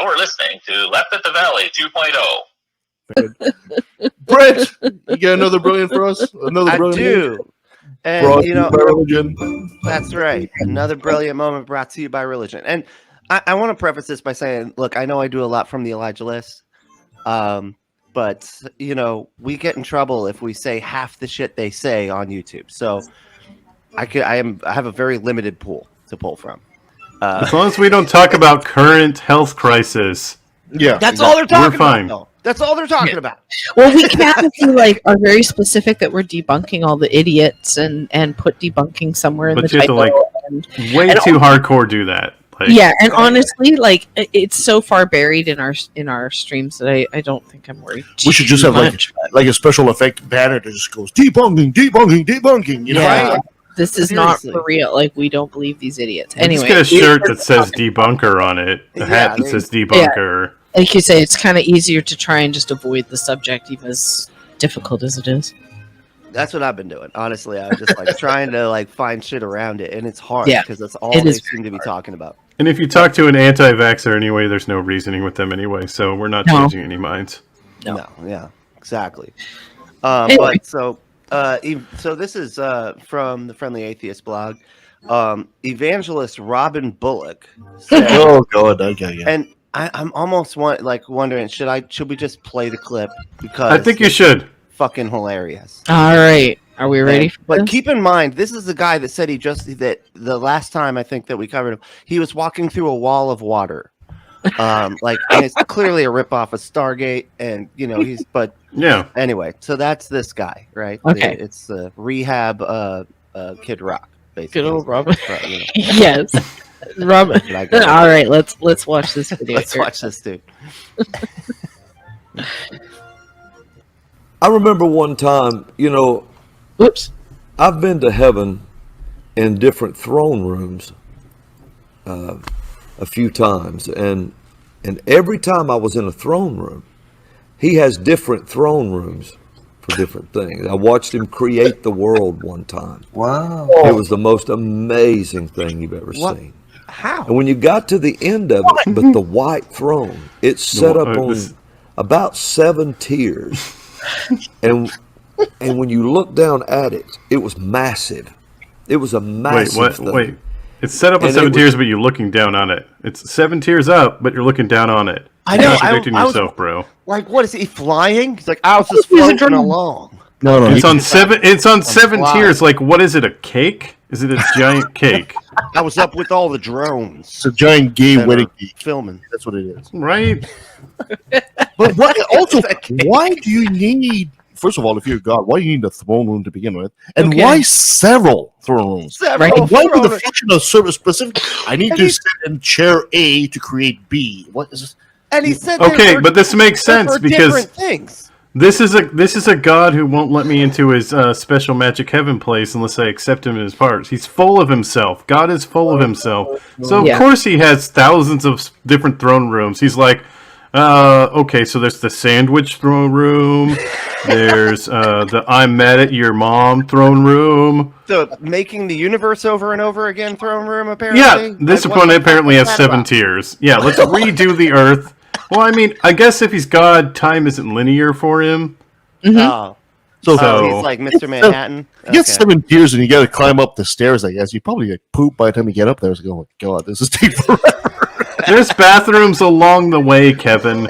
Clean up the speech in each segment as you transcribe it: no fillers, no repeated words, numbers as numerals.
You're listening to Left at the Valley 2.0. Brett, you got another brilliant for us? Another I brilliant do. And, brought to you by religion. That's right. Another brilliant moment brought to you by religion. And I want to preface this by saying, look, I know I do a lot from the Elijah List. But, we get in trouble if we say half the shit they say on YouTube. So I have a very limited pool to pull from. As long as we don't talk about current health crisis. Yeah. That's all they're talking We're fine. about. Though. That's all they're talking about. Well, we can if we are very specific that we're debunking all the idiots and put debunking somewhere in But the you have to, title. way too hardcore do that. Yeah, and honestly, it's so far buried in our streams that I don't think I'm worried. We should just have like a special effect banner that just goes debunking. You know, Yeah. right? This is Seriously. not for real. We don't believe these idiots. Just Anyway, get a shirt that says debunker on it. A hat that says debunker. like you say, it's kind of easier to try and just avoid the subject, even as difficult as it is. That's what I've been doing. Honestly, I'm just trying to find shit around it, and it's hard because that's all it they is seem to be talking about. And if you talk to an anti-vaxxer anyway, there's no reasoning with them anyway, so we're not changing any minds. No, yeah, exactly. Anyway. But so this is from the Friendly Atheist blog. Evangelist Robin Bullock said, Oh God, okay, yeah. and I'm almost wondering, should we just play the clip because I think you should. fucking hilarious. All right, are we ready for But this? keep in mind, this is the guy that said that the last time I think that we covered him, he was walking through a wall of water. And it's clearly a ripoff of Stargate, and but Yeah. anyway, so that's this guy, right? Okay. It's the rehab Kid Rock, basically. Good old Robin. Right, Yes, Robin. But I got it. All right, let's watch this video. Let's watch this dude. I remember one time, Whoops. I've been to heaven in different throne rooms a few times, and every time I was in a throne room, he has different throne rooms for different things. I watched him create the world one time. Wow. It was the most amazing thing you've ever What? seen. How? And when you got to the end of it, but the white throne, it's set up on about 7 tiers. And when you look down at it, it was massive. It was a massive thing. Wait. It's set up on And 7 it was- tiers, but you're looking down on it. It's 7 tiers up, but you're looking down on it. I know, You're contradicting I was- yourself, bro. What is he flying? He's like, I was just He's a floating drone. along. No, It's on 7. It's on 7 fly. tiers. What is it? A cake? Is it a giant cake? I was up with all the drones. it's a giant gay that wedding are geek. filming. That's what it is. Right? But what? Also, why do you need? First of all, if you're God, why do you need a throne room to begin with? And Okay. why several throne rooms? Several And why would the throne- function of service specific? I need And to he's- sit in chair A to create B. What is this? And he said, Okay, but this makes sense because different things. this is a god who won't let me into his special magic heaven place unless I accept him in his parts. He's full of himself. God is full of himself. So of Yeah. course he has thousands of different throne rooms. He's like, okay, so there's the sandwich throne room. There's the I'm mad at your mom throne room. The making the universe over and over again throne room, apparently. Yeah, this Like, what one the apparently fuck has is that 7 about? tiers. Yeah, let's redo the Earth. Well, I mean, I guess if he's God, time isn't linear for him. Oh. So, So- He's like Mr. Manhattan. you get Okay. 7 tiers and you got to climb up the stairs. I guess you probably get poop by the time you get up there. It's like, oh my God, this is taking forever. There's bathrooms along the way, Kevin.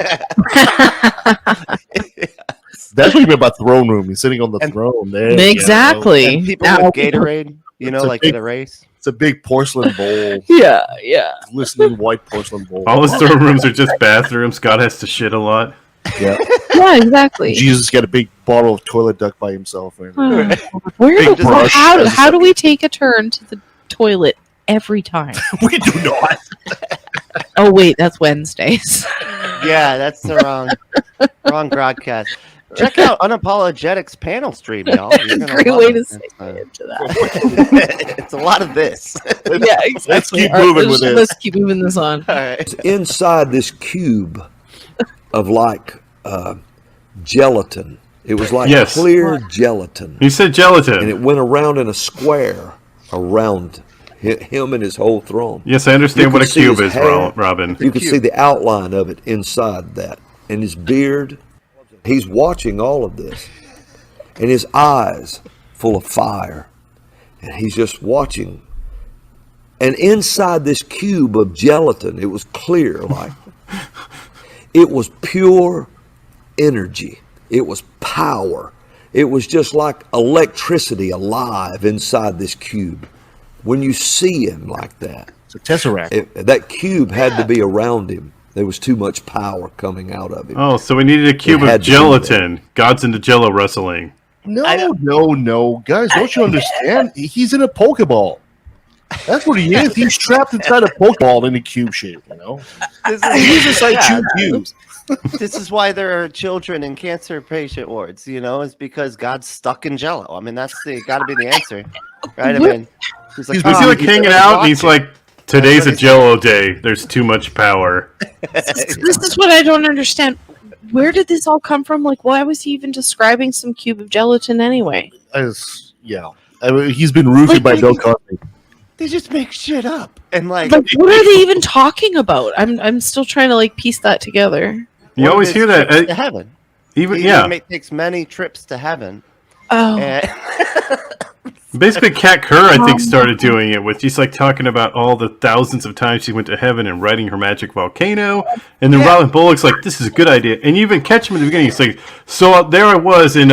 That's what you mean by throne room. He's sitting on the throne there. Exactly. And people Now- with Gatorade, It's a like big- at a race. It's a big porcelain bowl, Yeah. glistening white porcelain bowl. All his throne rooms are just bathrooms. God has to shit a lot. Yeah. Yeah, exactly. Jesus got a big bottle of toilet duck by himself. Right? Where Big the, brush how as a how do we take a turn to the toilet every time? We do not. Oh wait, that's Wednesdays. Yeah, that's the wrong broadcast. Check out Unapologetics panel stream, y'all. You're gonna Great love way it. to say It's, into that. it's a lot of this. Yeah, exactly. keep moving with this. Let's keep moving this on. All right. It's inside this cube of gelatin. It was like Yes. clear gelatin. He said And gelatin. it went around in a square around him and his whole throne. Yes, I understand You what a could see cube his is, hair. Robin. You could see the outline of it inside that, and his beard. He's watching all of this, and his eyes full of fire, and he's just watching. And inside this cube of gelatin, it was clear, like it was pure energy. It was power. It was just like electricity alive inside this cube. When you see him like that, It's a tesseract. that cube had to be around him. There was too much power coming out of him. Oh, so we needed a cube It had of to be gelatin. God's into jello wrestling. No, guys, don't you understand? He's in a Pokeball. That's what he is. He's trapped inside a Pokeball in a cube shape. You know, he's inside two cubes. This is why there are children in cancer patient wards, is because God's stuck in jello. I mean, that's got to be the answer, right? I mean, he's like, He's Was he like hanging out and he's like, today's a Everybody's- jello day. There's too much power. This is what I don't understand. Where did this all come from? Like, why was he even describing some cube of gelatin anyway? Yeah, I mean, he's been roofied by Bill Cosby. they just make shit up and like, Like, what are they even talking about? I'm still trying to like piece that together. You one of always his hear that. trips to heaven. Even He takes many trips to heaven. Oh, And Basically, Kat Kerr, I think, started doing it with. She's like talking about all the thousands of times she went to heaven and riding her magic volcano. And then Robin Bullock's like, "This is a good idea." And you even catch him in the beginning. He's like, "So there I was in and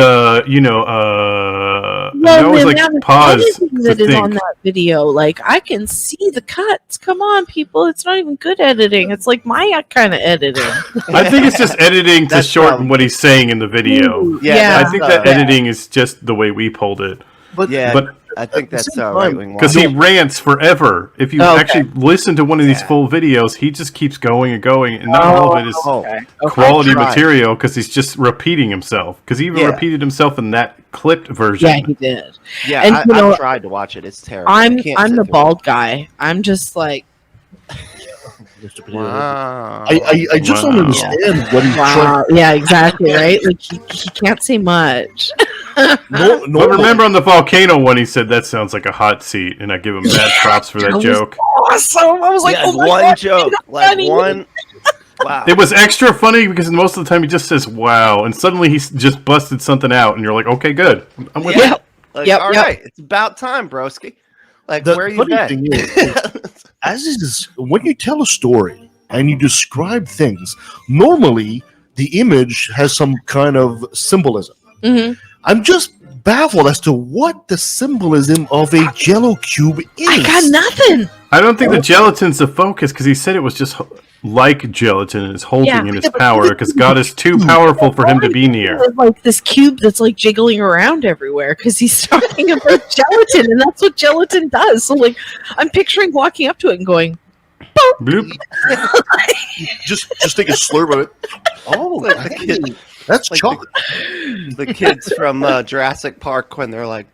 I always like pause editing to that is on think. that video. Like, I can see the cuts. Come on, people! It's not even good editing. It's like my kind of editing. I think it's just editing to That's shorten what he's saying in the video. Yeah. I think that editing is just the way we pulled it. yeah, But I think at the that's same time, right wing. because he rants forever. If you Oh, okay. actually listen to one of these full videos, he just keeps going and going, and not all of it is quality I tried. material because he's just repeating himself. Because he even Yeah. repeated himself in that clipped version. Yeah, he did. Yeah, And, you know, I've tried to watch it. It's terrible. I'm I can't sit the through it. bald guy. I'm just like, Wow. I just don't Wow. understand what he's trying. wow, yeah, exactly, right? Like he can't say much. No, But remember on the volcano one, he said that sounds like a hot seat, and I give him mad props for that was joke. Awesome! I was like, Yeah, oh my one God, joke, that's like funny. one. Wow. It was extra funny because most of the time he just says "wow," and suddenly he's just busted something out, and you're like, "Okay, good, I'm with Yeah. it." Like, Yep, all yep. right, it's about time, broski. Like, The where you funny been? thing is, as is when you tell a story and you describe things, normally the image has some kind of symbolism. Mhm. I'm just baffled as to what the symbolism of a Jello cube is. I got nothing. I don't think the gelatin's the focus because he said it was just like gelatin and is holding Yeah. in his power because God is too powerful for him to be near. There's like this cube that's like jiggling around everywhere because he's talking about gelatin, and that's what gelatin does. So like, I'm picturing walking up to it and going, Bloop. Just take a slurp of it. Oh, Like the kid- that's like chocolate. the kids from Jurassic Park when they're like,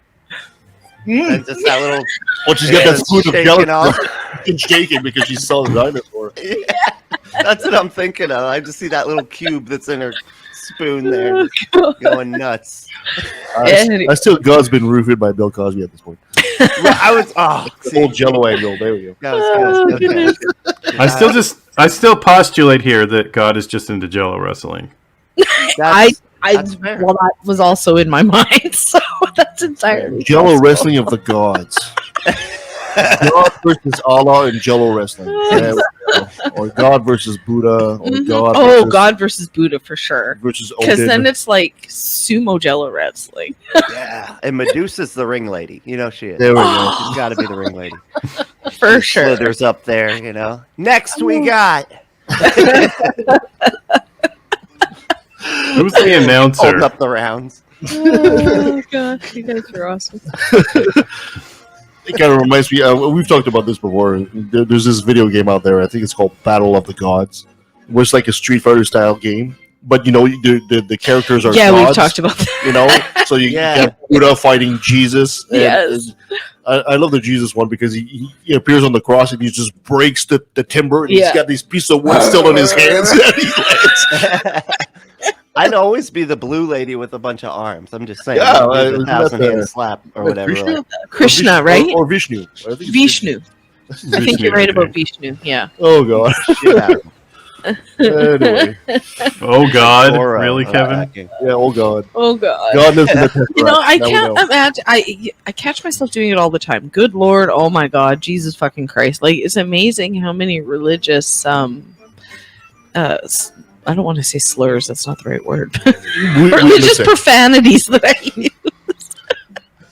and just that little Well, she's got that spoon of shaking gelatin off. and shaking because she saw the dinosaur. That's what I'm thinking of. I just see that little cube that's in her spoon there, going nuts. I still God's been roofied by Bill Cosby at this point. Well, I was see, Old Jello angle. There we go. that was good. Okay. I still postulate here that God is just into Jello wrestling. That's, I that's fair. well, that was also in my mind, so that's entirely Jello possible. wrestling of the gods. God versus Allah in Jello wrestling. There we go. Or God versus Buddha. Or Mhm. God Oh, versus, God versus Buddha for sure. versus Because Odin. then it's like sumo Jello wrestling. Yeah, and Medusa's the ring lady. You know she is. There we go. She's got to be the ring lady. For She sure. slithers up there. Next we got Who's the announcer? hold up the rounds. Oh gosh, you guys are awesome. It kind of reminds me. We've talked about this before. There's this video game out there. I think it's called Battle of the Gods, where it's like a Street Fighter style game. But the characters are Yeah, gods, we've talked about that. You know, so you Yeah. have Buddha fighting Jesus. And, Yes. I love the Jesus one because he appears on the cross and he just breaks the timber and Yeah. he's got these pieces of wood still in his hands. And he lands. I'd always be the blue lady with a bunch of arms. I'm just saying. Yeah, I'd do the isn't that 1,000-hand the- slap or What, whatever. Krishna? like- Krishna, Or right? Or Vishnu. I think it's Vishnu. I think Vishnu, you're right okay. about Vishnu. Yeah. Oh god. Shit out of him. Anyway, Oh God, Or, really, Kevin? attacking. yeah. Oh god. Oh God. God lives in the Tesseract. You know, I Now we can't know. imagine. I catch myself doing it all the time. Good Lord, oh my God, Jesus fucking Christ! Like it's amazing how many religious I don't want to say slurs. That's not the right word. Religious listen, profanities that I use.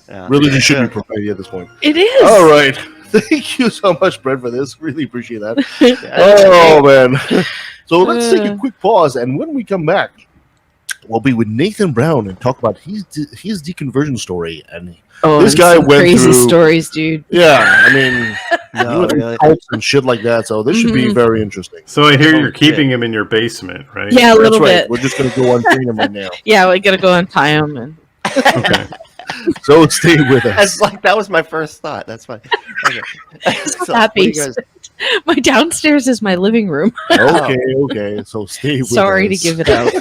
Yeah. religion should be profanity at this point. It is. All right. Thank you so much, Brent, for this. Really appreciate that. Yeah. Oh man. So let's take a quick pause, and when we come back, we'll be with Nathan Brown and talk about his deconversion story. And Oh, This and guy some went crazy through- stories, dude. yeah, I mean, No, he was in really. cults and shit like that. So this should be Mhm. very interesting. So I hear Oh, you're shit. keeping him in your basement, right? Yeah, a That's little right. bit. We're just gonna go on freedom right now. Yeah, we gotta go untie him and. Okay. So stay with us. That's like that was my first thought. That's fine. Okay. So, That what do you basement. guys- My downstairs is my living room. Okay. So stay with us. Sorry to give it out.